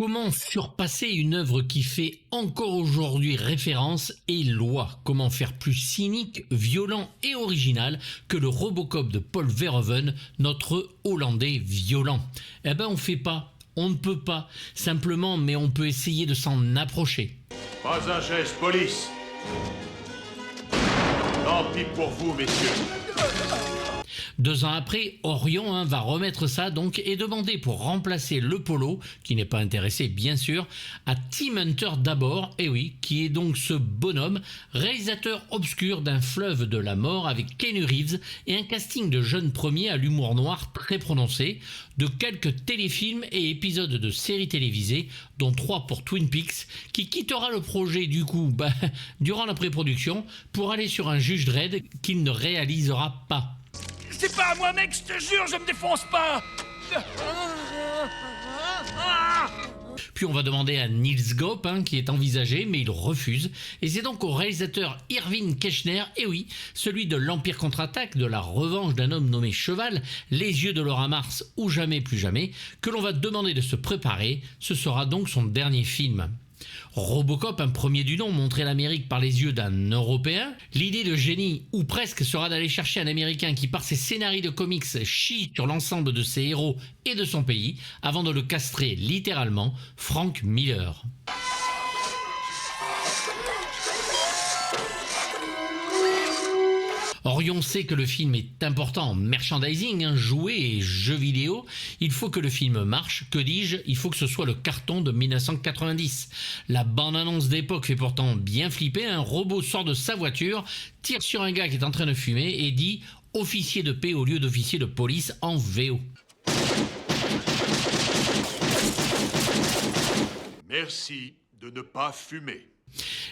Comment surpasser une œuvre qui fait encore aujourd'hui référence et loi? Comment faire plus cynique, violent et original que le Robocop de Paul Verhoeven, notre Hollandais violent? Eh ben on fait pas, on ne peut pas, simplement, mais on peut essayer de s'en approcher. Pas un geste, police. Tant pis pour vous, messieurs. 2 ans après, Orion va remettre ça donc et demander pour remplacer le Polo, qui n'est pas intéressé bien sûr, à Tim Hunter d'abord, et oui, qui est donc ce bonhomme, réalisateur obscur d'un fleuve de la mort avec Keanu Reeves et un casting de jeunes premiers à l'humour noir très prononcé, de quelques téléfilms et épisodes de séries télévisées, dont 3 pour Twin Peaks, qui quittera le projet du coup durant la pré-production pour aller sur un juge Dredd qu'il ne réalisera pas. C'est pas à moi, mec, je te jure, je me défonce pas. Puis on va demander à Niels Gope, qui est envisagé, mais il refuse. Et c'est donc au réalisateur Irving Keschner, et oui, celui de l'Empire contre-attaque, de la revanche d'un homme nommé Cheval, Les yeux de Laura Mars ou Jamais plus jamais, que l'on va demander de se préparer. Ce sera donc son dernier film. Robocop, un premier du nom, montrer l'Amérique par les yeux d'un Européen. L'idée de génie, ou presque, sera d'aller chercher un Américain qui, par ses scénarios de comics, chie sur l'ensemble de ses héros et de son pays, avant de le castrer littéralement, Frank Miller. Orion sait que le film est important en merchandising, jouets et jeux vidéo. Il faut que le film marche, que dis-je, il faut que ce soit le carton de 1990. La bande-annonce d'époque fait pourtant bien flipper, un robot sort de sa voiture, tire sur un gars qui est en train de fumer et dit « officier de paix » au lieu d'officier de police en VO. Merci de ne pas fumer.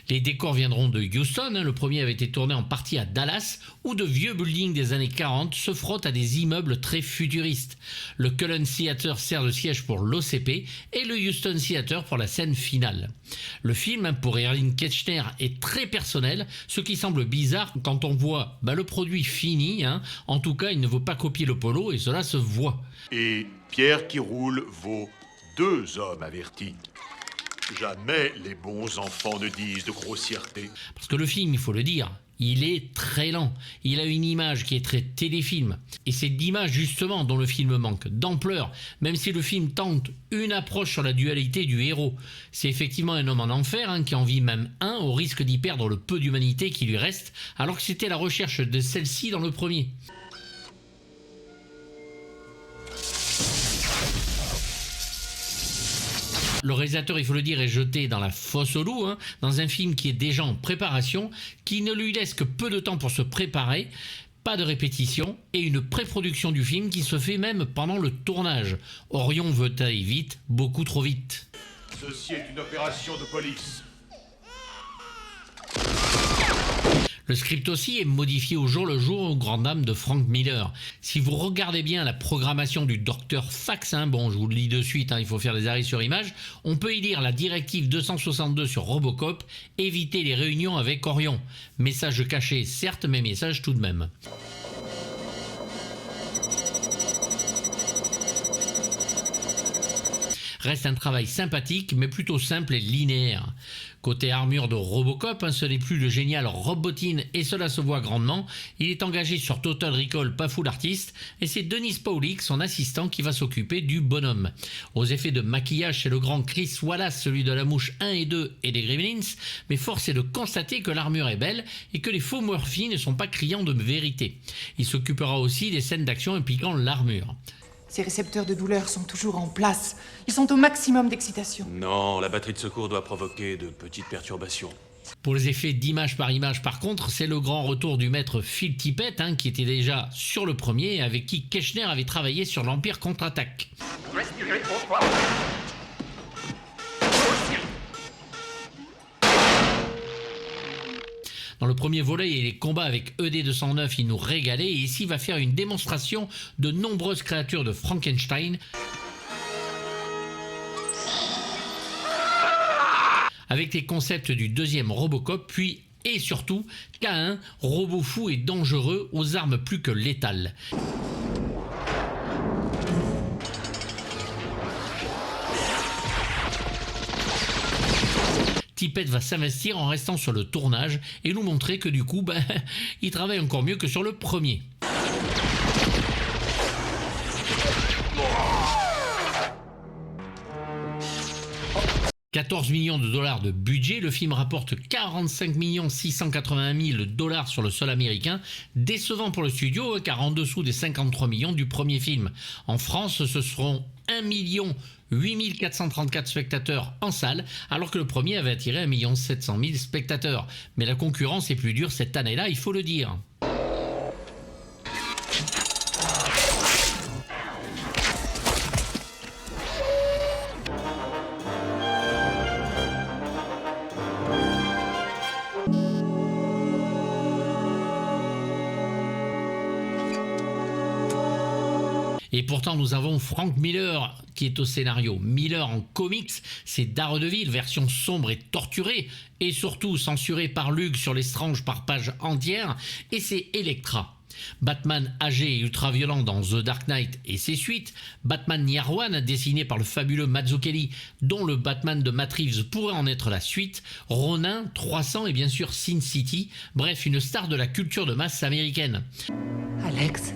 Les décors viendront de Houston, le premier avait été tourné en partie à Dallas, où de vieux buildings des années 40 se frottent à des immeubles très futuristes. Le Cullen Theater sert de siège pour l'OCP et le Houston Theater pour la scène finale. Le film, pour Irving Keschner, est très personnel, ce qui semble bizarre quand on voit le produit fini. En tout cas, il ne veut pas copier le Polo et cela se voit. Et Pierre qui roule vaut 2 hommes avertis. Jamais les bons enfants ne disent de grossièreté. Parce que le film, il faut le dire, il est très lent. Il a une image qui est très téléfilm. Et c'est d'image justement dont le film manque, d'ampleur, même si le film tente une approche sur la dualité du héros. C'est effectivement un homme en enfer qui en vit même un au risque d'y perdre le peu d'humanité qui lui reste, alors que c'était la recherche de celle-ci dans le premier. Le réalisateur, il faut le dire, est jeté dans la fosse aux loups, dans un film qui est déjà en préparation, qui ne lui laisse que peu de temps pour se préparer, pas de répétition, et une pré-production du film qui se fait même pendant le tournage. Orion veut aller vite, beaucoup trop vite. Ceci est une opération de police. Le script aussi est modifié au jour le jour aux grandes dames de Frank Miller. Si vous regardez bien la programmation du Dr Fax, je vous le lis de suite, il faut faire des arrêts sur image, on peut y lire la directive 262 sur Robocop, éviter les réunions avec Orion. Message caché certes, mais message tout de même. Reste un travail sympathique, mais plutôt simple et linéaire. Côté armure de Robocop, ce n'est plus le génial Rob Bottin et cela se voit grandement. Il est engagé sur Total Recall, pas full artiste, et c'est Dennis Paulik, son assistant, qui va s'occuper du bonhomme. Aux effets de maquillage, c'est le grand Chris Wallace, celui de La Mouche 1 et 2 et des Gremlins, mais force est de constater que l'armure est belle et que les faux Murphy ne sont pas criants de vérité. Il s'occupera aussi des scènes d'action impliquant l'armure. Ces récepteurs de douleur sont toujours en place. Ils sont au maximum d'excitation. Non, la batterie de secours doit provoquer de petites perturbations. Pour les effets d'image par contre, c'est le grand retour du maître Phil Tippett, qui était déjà sur le premier et avec qui Keschner avait travaillé sur l'Empire contre-attaque. Respirez pour Dans le premier volet et les combats avec ED209, il nous régalait et ici il va faire une démonstration de nombreuses créatures de Frankenstein avec les concepts du deuxième Robocop, puis et surtout K1, robot fou et dangereux aux armes plus que létales. Tippett va s'investir en restant sur le tournage et nous montrer que du coup, il travaille encore mieux que sur le premier. 14 millions de dollars de budget, le film rapporte 45 681 000 dollars sur le sol américain, décevant pour le studio car en dessous des 53 millions du premier film. En France, ce seront 1 8 434 spectateurs en salle, alors que le premier avait attiré 1 700 000 spectateurs. Mais la concurrence est plus dure cette année-là, il faut le dire. Et pourtant, nous avons Frank Miller qui est au scénario. Miller en comics, c'est Daredevil, version sombre et torturée, et surtout censurée par Lug sur les Strange par page entière, et c'est Elektra. Batman âgé et ultra-violent dans The Dark Knight et ses suites, Batman Year One dessiné par le fabuleux Mazzucchelli, dont le Batman de Matt Reeves pourrait en être la suite, Ronin, 300 et bien sûr Sin City, bref une star de la culture de masse américaine. Alex,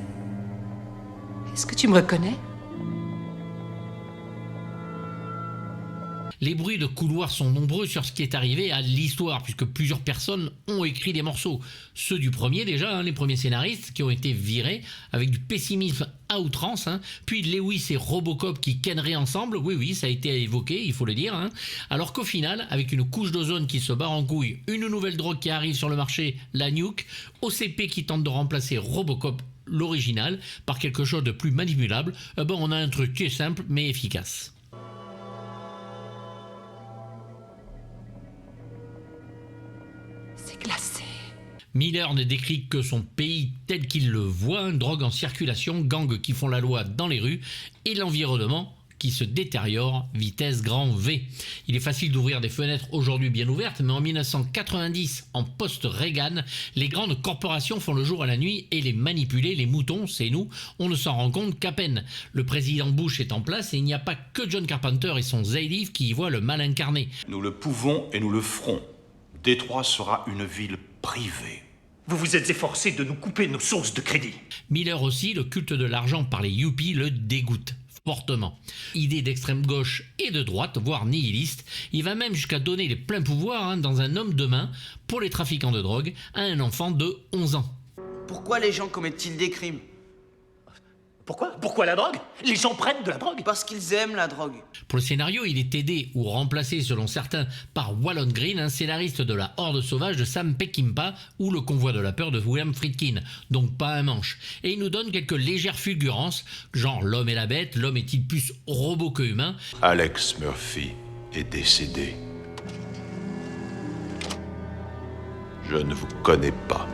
est-ce que tu me reconnais? Les bruits de couloir sont nombreux sur ce qui est arrivé à l'histoire, puisque plusieurs personnes ont écrit des morceaux. Ceux du premier déjà, les premiers scénaristes qui ont été virés avec du pessimisme à outrance, puis Lewis et Robocop qui kenneraient ensemble, oui, ça a été évoqué, il faut le dire, alors qu'au final, avec une couche d'ozone qui se barre en couille, une nouvelle drogue qui arrive sur le marché, la Nuke, OCP qui tente de remplacer Robocop, l'original, par quelque chose de plus manipulable, on a un truc qui est simple mais efficace. Glacé. Miller ne décrit que son pays tel qu'il le voit, drogue en circulation, gangs qui font la loi dans les rues et l'environnement qui se détériore, vitesse grand V. Il est facile d'ouvrir des fenêtres aujourd'hui bien ouvertes, mais en 1990, en post-Reagan, les grandes corporations font le jour à la nuit et les manipuler, les moutons, c'est nous, on ne s'en rend compte qu'à peine. Le président Bush est en place et il n'y a pas que John Carpenter et son Zaydif qui y voient le mal incarné. Nous le pouvons et nous le ferons. Détroit sera une ville privée. Vous vous êtes efforcé de nous couper nos sources de crédit. Miller aussi, le culte de l'argent par les yuppies le dégoûte fortement. Idée d'extrême gauche et de droite, voire nihiliste, il va même jusqu'à donner les pleins pouvoirs dans Un homme de main pour les trafiquants de drogue à un enfant de 11 ans. Pourquoi les gens commettent-ils des crimes? Pourquoi la drogue? Les gens prennent de la drogue? Parce qu'ils aiment la drogue. Pour le scénario, il est aidé ou remplacé selon certains par Waylon Green, un scénariste de La Horde sauvage de Sam Peckinpah ou Le convoi de la peur de William Friedkin, donc pas un manche. Et il nous donne quelques légères fulgurances, genre l'homme et la bête, l'homme est-il plus robot que humain? Alex Murphy est décédé. Je ne vous connais pas.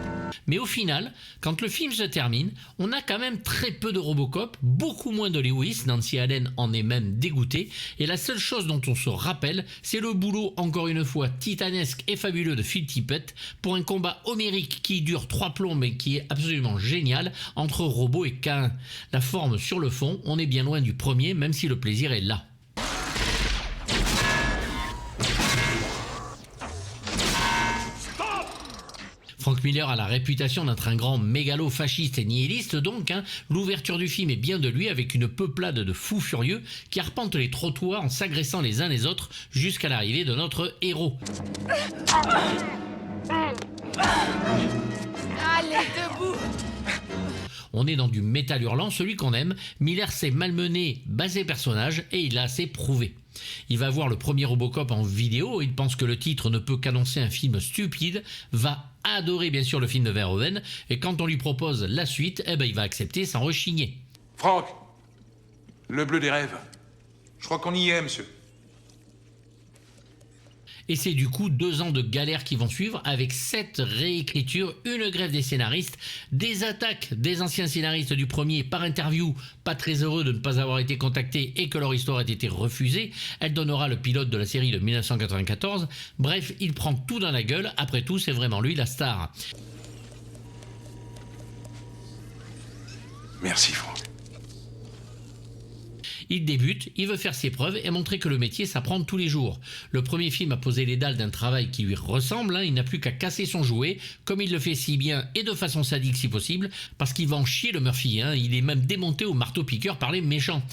Mais au final, quand le film se termine, on a quand même très peu de Robocop, beaucoup moins de Lewis, Nancy Allen en est même dégoûtée, et la seule chose dont on se rappelle, c'est le boulot encore une fois titanesque et fabuleux de Phil Tippett pour un combat homérique qui dure 3 plombs mais qui est absolument génial entre Robot et Cain. La forme sur le fond, on est bien loin du premier, même si le plaisir est là. Frank Miller a la réputation d'être un grand mégalo fasciste et nihiliste donc, l'ouverture du film est bien de lui avec une peuplade de fous furieux qui arpentent les trottoirs en s'agressant les uns les autres jusqu'à l'arrivée de notre héros. Allez, debout! On est dans du métal hurlant, celui qu'on aime. Miller sait malmener ses personnages et il l'a assez prouvé. Il va voir le premier Robocop en vidéo, il pense que le titre ne peut qu'annoncer un film stupide, va adorer bien sûr le film de Verhoeven, et quand on lui propose la suite, il va accepter sans rechigner. Franck, le bleu des rêves. Je crois qu'on y est, monsieur. Et c'est du coup 2 ans de galère qui vont suivre avec 7 réécritures, une grève des scénaristes, des attaques des anciens scénaristes du premier par interview, pas très heureux de ne pas avoir été contactés et que leur histoire ait été refusée. Elle donnera le pilote de la série de 1994. Bref, il prend tout dans la gueule. Après tout, c'est vraiment lui la star. Merci, Franck. Il débute, il veut faire ses preuves et montrer que le métier s'apprend tous les jours. Le premier film a posé les dalles d'un travail qui lui ressemble, il n'a plus qu'à casser son jouet, comme il le fait si bien et de façon sadique si possible, parce qu'il va en chier le Murphy, il est même démonté au marteau-piqueur par les méchants.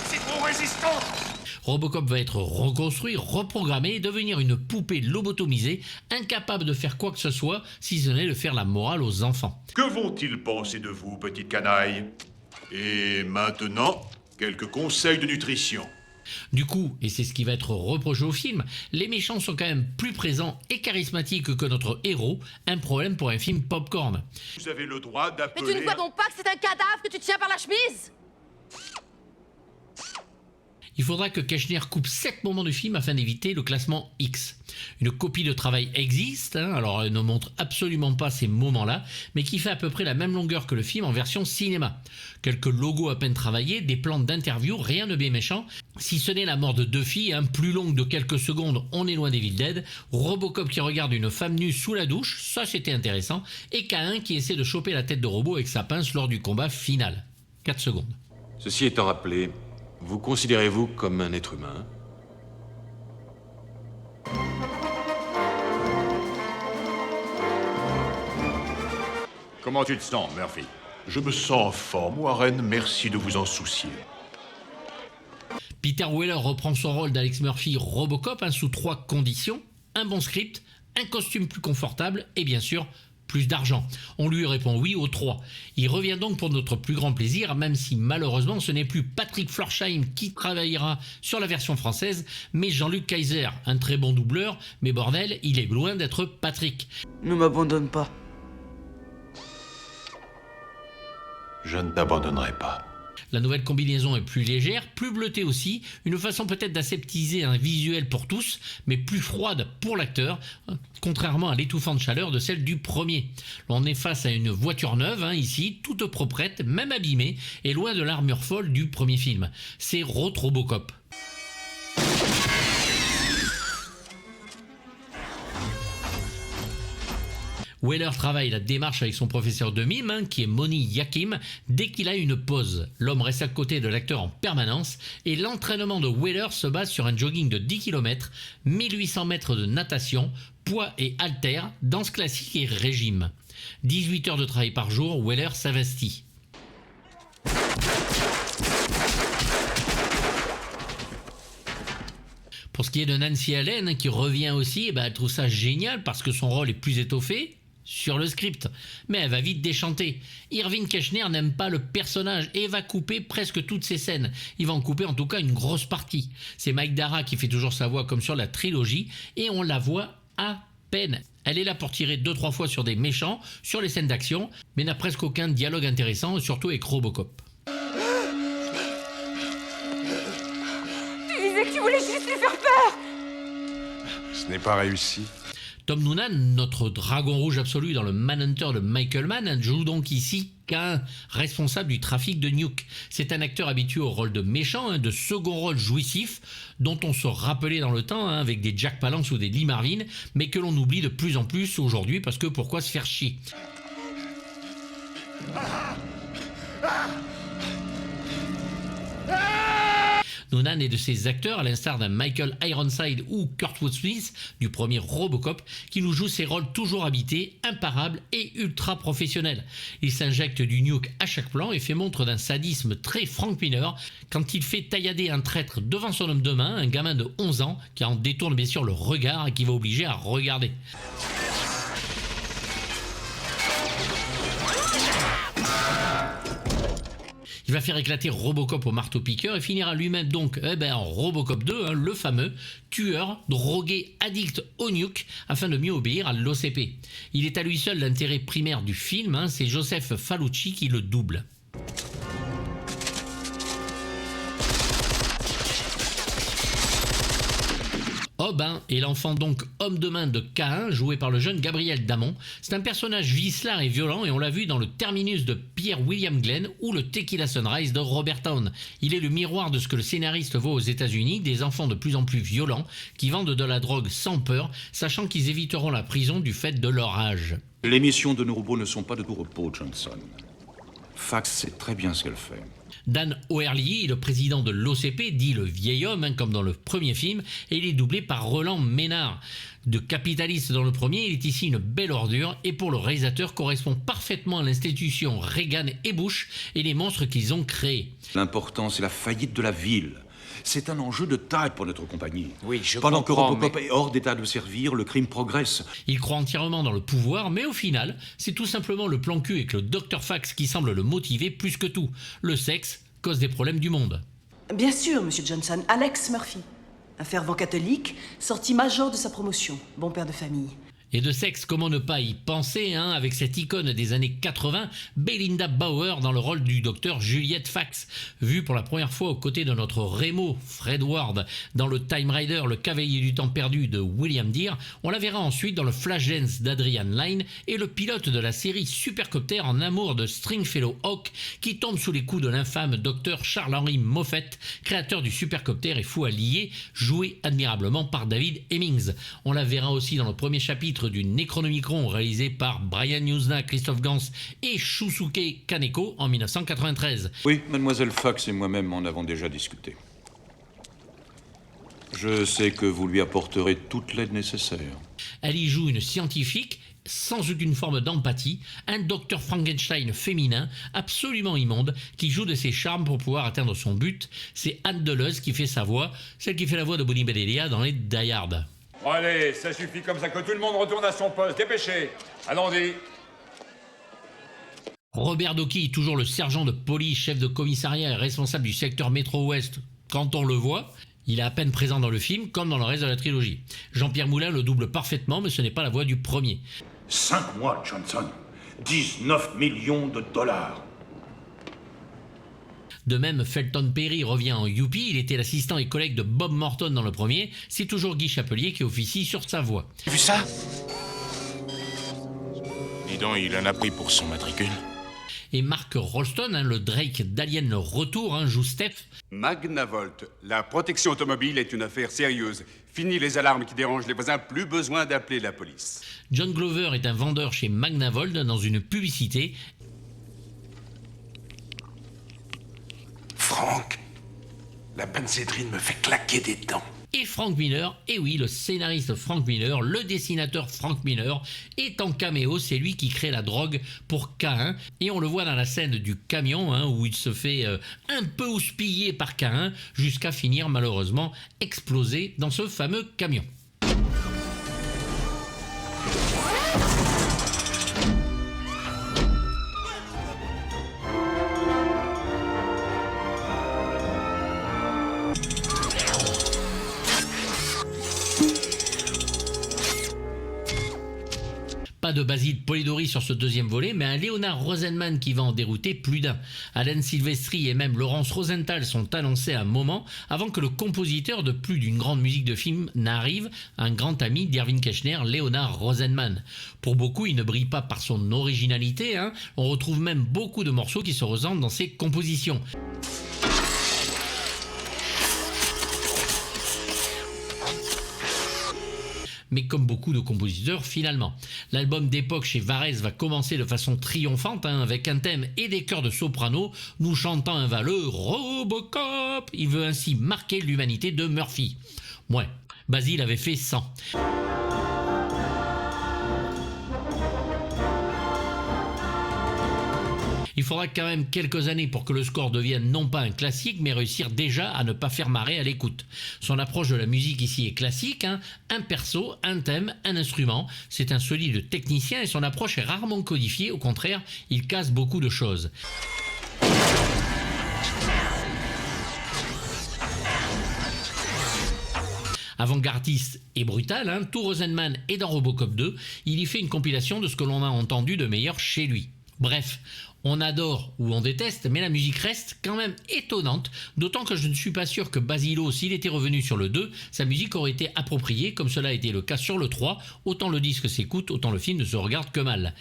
C'est trop résistant. Robocop va être reconstruit, reprogrammé et devenir une poupée lobotomisée, incapable de faire quoi que ce soit, si ce n'est de faire la morale aux enfants. Que vont-ils penser de vous, petite canaille? Et maintenant, quelques conseils de nutrition. Du coup, et c'est ce qui va être reproché au film, les méchants sont quand même plus présents et charismatiques que notre héros, un problème pour un film popcorn. Vous avez le droit Mais d'appeler... tu ne vois donc pas que c'est un cadavre que tu tiens par la chemise? Il faudra que Keshner coupe 7 moments du film afin d'éviter le classement X. Une copie de travail existe, alors elle ne montre absolument pas ces moments-là, mais qui fait à peu près la même longueur que le film en version cinéma. Quelques logos à peine travaillés, des plans d'interview, rien de bien méchant. Si ce n'est la mort de 2 filles, plus longue de quelques secondes, on est loin d'Evil Dead. Robocop qui regarde une femme nue sous la douche, ça c'était intéressant. Et K1 qui essaie de choper la tête de robot avec sa pince lors du combat final. 4 secondes. Ceci étant rappelé, vous considérez-vous comme un être humain? Comment tu te sens, Murphy? Je me sens en forme, Warren, merci de vous en soucier. Peter Weller reprend son rôle d'Alex Murphy Robocop sous 3 conditions. Un bon script, un costume plus confortable et bien sûr plus d'argent. On lui répond oui aux 3. Il revient donc pour notre plus grand plaisir, même si malheureusement ce n'est plus Patrick Florsheim qui travaillera sur la version française, mais Jean-Luc Kaiser, un très bon doubleur, mais bordel, il est loin d'être Patrick. Ne m'abandonne pas. Je ne t'abandonnerai pas. La nouvelle combinaison est plus légère, plus bleutée aussi, une façon peut-être d'aseptiser un visuel pour tous, mais plus froide pour l'acteur, contrairement à l'étouffante chaleur de celle du premier. On est face à une voiture neuve, ici, toute proprette, même abîmée, et loin de l'armure folle du premier film. C'est Robocop. Weller travaille la démarche avec son professeur de mime, qui est Moni Yakim, dès qu'il a une pause. L'homme reste à côté de l'acteur en permanence, et l'entraînement de Weller se base sur un jogging de 10 km, 1800 mètres de natation, poids et haltères, danse classique et régime. 18 heures de travail par jour, Weller s'investit. Pour ce qui est de Nancy Allen, qui revient aussi, elle trouve ça génial parce que son rôle est plus étoffé sur le script, mais elle va vite déchanter. Irving Keshner n'aime pas le personnage et va couper presque toutes ses scènes. Il va en couper en tout cas une grosse partie. C'est Mike Dara qui fait toujours sa voix comme sur la trilogie et on la voit à peine. Elle est là pour tirer 2-3 fois sur des méchants, sur les scènes d'action, mais n'a presque aucun dialogue intéressant, surtout avec Robocop. Tu disais que tu voulais juste lui faire peur. Ce n'est pas réussi. Tom Noonan, notre dragon rouge absolu dans le Manhunter de Michael Mann, joue donc ici qu'un responsable du trafic de nuke. C'est un acteur habitué au rôle de méchant, de second rôle jouissif, dont on se rappelait dans le temps avec des Jack Palance ou des Lee Marvin, mais que l'on oublie de plus en plus aujourd'hui parce que pourquoi se faire chier? Noonan est de ces acteurs, à l'instar d'un Michael Ironside ou Kurtwood Smith du premier Robocop, qui nous joue ses rôles toujours habités, imparables et ultra professionnels. Il s'injecte du nuke à chaque plan et fait montre d'un sadisme très Frank Miller quand il fait taillader un traître devant son homme de main, un gamin de 11 ans qui en détourne bien sûr le regard et qui va obliger à regarder. Il va faire éclater Robocop au marteau-piqueur et finira lui-même donc en Robocop 2, le fameux tueur, drogué, addict au nuke, afin de mieux obéir à l'OCP. Il est à lui seul l'intérêt primaire du film, c'est Joseph Falucci qui le double. Hob est l'enfant donc homme de main de K1, joué par le jeune Gabriel Damon. C'est un personnage vicelard et violent et on l'a vu dans le Terminus de Pierre William Glenn ou le Tequila Sunrise de Robert Towne. Il est le miroir de ce que le scénariste voit aux États-Unis, des enfants de plus en plus violents qui vendent de la drogue sans peur, sachant qu'ils éviteront la prison du fait de leur âge. Les missions de nos robots ne sont pas de tout repos, Johnson. Fax sait très bien ce qu'elle fait. Dan O'Herlihy, le président de l'OCP, dit le vieil homme, comme dans le premier film, et il est doublé par Roland Ménard. De capitaliste dans le premier, il est ici une belle ordure, et pour le réalisateur correspond parfaitement à l'institution Reagan et Bush et les monstres qu'ils ont créés. L'important, c'est la faillite de la ville. C'est un enjeu de taille pour notre compagnie. Oui, je Pendant que comprends, Robocop est hors d'état de servir, le crime progresse. Il croit entièrement dans le pouvoir, mais au final, c'est tout simplement le plan cul avec le Dr Fax qui semble le motiver plus que tout. Le sexe cause des problèmes du monde. Bien sûr, Monsieur Johnson, Alex Murphy. Un fervent catholique, sorti major de sa promotion, bon père de famille. Et de sexe, comment ne pas y penser, avec cette icône des années 80, Belinda Bauer dans le rôle du docteur Juliette Fax, vue pour la première fois aux côtés de notre Remo, Fred Ward, dans le Time Rider, le cavalier du temps perdu de William Deere. On la verra ensuite dans le Flashdance d'Adrian Lyne et le pilote de la série Supercopter en amour de Stringfellow Hawk, qui tombe sous les coups de l'infâme docteur Charles-Henry Moffett, créateur du Supercopter et fou allié, joué admirablement par David Hemmings. On la verra aussi dans le premier chapitre du Necronomicon réalisé par Brian Yuzna, Christophe Gans et Shusuke Kaneko en 1993. Oui, mademoiselle Fax et moi-même en avons déjà discuté. Je sais que vous lui apporterez toute l'aide nécessaire. Elle y joue une scientifique sans aucune forme d'empathie, un docteur Frankenstein féminin absolument immonde qui joue de ses charmes pour pouvoir atteindre son but. C'est Anne Deleuze qui fait sa voix, celle qui fait la voix de Bonnie Bedelia dans les Die Hard. Bon, allez, ça suffit comme ça que tout le monde retourne à son poste. Dépêchez. Allons-y. Robert Docky, toujours le sergent de police, chef de commissariat et responsable du secteur métro-ouest, quand on le voit, il est à peine présent dans le film, comme dans le reste de la trilogie. Jean-Pierre Moulin le double parfaitement, mais ce n'est pas la voix du premier. 5 mois, Johnson. 19 millions de dollars. De même, Felton Perry revient en Youpi, il était l'assistant et collègue de Bob Morton dans le premier, c'est toujours Guy Chapelier qui officie sur sa voix. Tu as vu ça? Dis donc, il en a pris pour son matricule. Et Mark Rolston, le Drake d'Alien le Retour, joue Steph. Magnavolt, la protection automobile est une affaire sérieuse. Fini les alarmes qui dérangent les voisins, plus besoin d'appeler la police. John Glover est un vendeur chez Magnavolt dans une publicité. Franck, la benzédrine me fait claquer des dents. Et Frank Miller, et oui, le scénariste Frank Miller, le dessinateur Frank Miller, est en caméo, c'est lui qui crée la drogue pour K1, et on le voit dans la scène du camion, où il se fait un peu houspiller par K1, jusqu'à finir malheureusement explosé dans ce fameux camion. Pas de Basil Polidori sur ce deuxième volet, mais un Leonard Rosenman qui va en dérouter plus d'un. Alan Silvestri et même Laurence Rosenthal sont annoncés à un moment avant que le compositeur de plus d'une grande musique de film n'arrive, un grand ami d'Irving Keschner, Leonard Rosenman. Pour beaucoup, il ne brille pas par son originalité, on retrouve même beaucoup de morceaux qui se ressemblent dans ses compositions. Mais comme beaucoup de compositeurs finalement. L'album d'époque chez Varese va commencer de façon triomphante avec un thème et des chœurs de soprano nous chantant un valeux Robocop. Il veut ainsi marquer l'humanité de Murphy. Ouais, Basil avait fait 100. Il faudra quand même quelques années pour que le score devienne non pas un classique, mais réussir déjà à ne pas faire marrer à l'écoute. Son approche de la musique ici est classique, un perso, un thème, un instrument. C'est un solide technicien et son approche est rarement codifiée, au contraire, il casse beaucoup de choses. Avant-gardiste et brutal, tout Rosenman est dans Robocop 2, il y fait une compilation de ce que l'on a entendu de meilleur chez lui. Bref, on adore ou on déteste, mais la musique reste quand même étonnante, d'autant que je ne suis pas sûr que Basilo, s'il était revenu sur le 2, sa musique aurait été appropriée, comme cela a été le cas sur le 3, autant le disque s'écoute, autant le film ne se regarde que mal.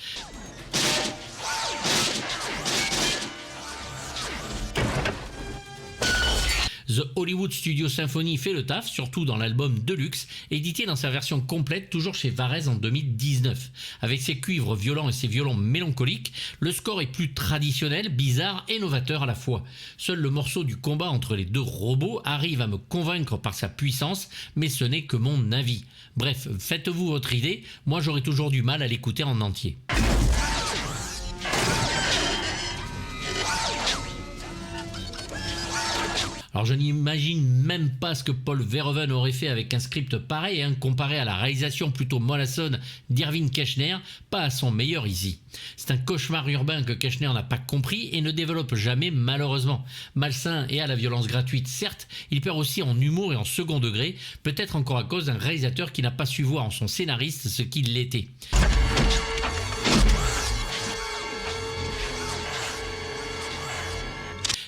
The Hollywood Studio Symphony fait le taf, surtout dans l'album Deluxe, édité dans sa version complète, toujours chez Varese en 2019. Avec ses cuivres violents et ses violons mélancoliques, le score est plus traditionnel, bizarre et novateur à la fois. Seul le morceau du combat entre les deux robots arrive à me convaincre par sa puissance, mais ce n'est que mon avis. Bref, faites-vous votre idée, moi j'aurais toujours du mal à l'écouter en entier. Alors je n'imagine même pas ce que Paul Verhoeven aurait fait avec un script pareil, comparé à la réalisation plutôt mollassonne d'Irving Kershner, pas à son meilleur ici. C'est un cauchemar urbain que Kershner n'a pas compris et ne développe jamais malheureusement. Malsain et à la violence gratuite certes, il perd aussi en humour et en second degré, peut-être encore à cause d'un réalisateur qui n'a pas su voir en son scénariste ce qu'il l'était.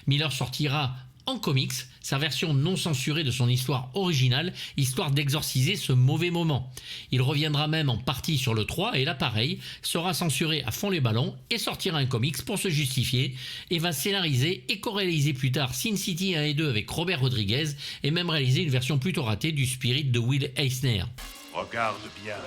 Miller sortira en comics sa version non censurée de son histoire originale, histoire d'exorciser ce mauvais moment. Il reviendra même en partie sur le 3 et là pareil, sera censuré à fond les ballons et sortira un comics pour se justifier et va scénariser et co-réaliser plus tard Sin City 1 et 2 avec Robert Rodriguez et même réaliser une version plutôt ratée du Spirit de Will Eisner. Regarde bien.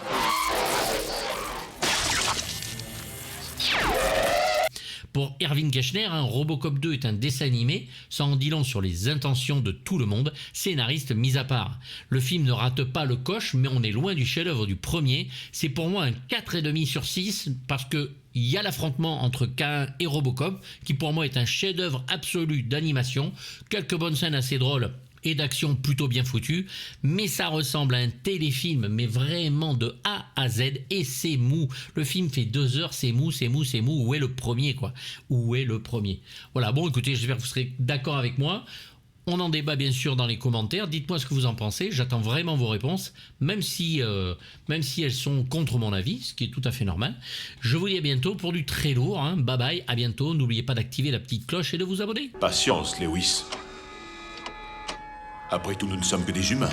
Pour Irving Kershner, Robocop 2 est un dessin animé, ça en dit long sur les intentions de tout le monde, scénariste mis à part. Le film ne rate pas le coche, mais on est loin du chef-d'œuvre du premier. C'est pour moi un 4,5 sur 6 parce que il y a l'affrontement entre Cain et Robocop, qui pour moi est un chef-d'œuvre absolu d'animation, quelques bonnes scènes assez drôles et d'action plutôt bien foutues, mais ça ressemble à un téléfilm, mais vraiment de A à Z, et c'est mou. Le film fait 2 heures, c'est mou. Où est le premier, quoi? Où est le premier? Voilà, bon, écoutez, j'espère que vous serez d'accord avec moi. On en débat bien sûr dans les commentaires. Dites-moi ce que vous en pensez. J'attends vraiment vos réponses, même si elles sont contre mon avis, ce qui est tout à fait normal. Je vous dis à bientôt pour du très lourd. Bye bye, à bientôt. N'oubliez pas d'activer la petite cloche et de vous abonner. Patience, Lewis. Après tout, nous ne sommes que des humains.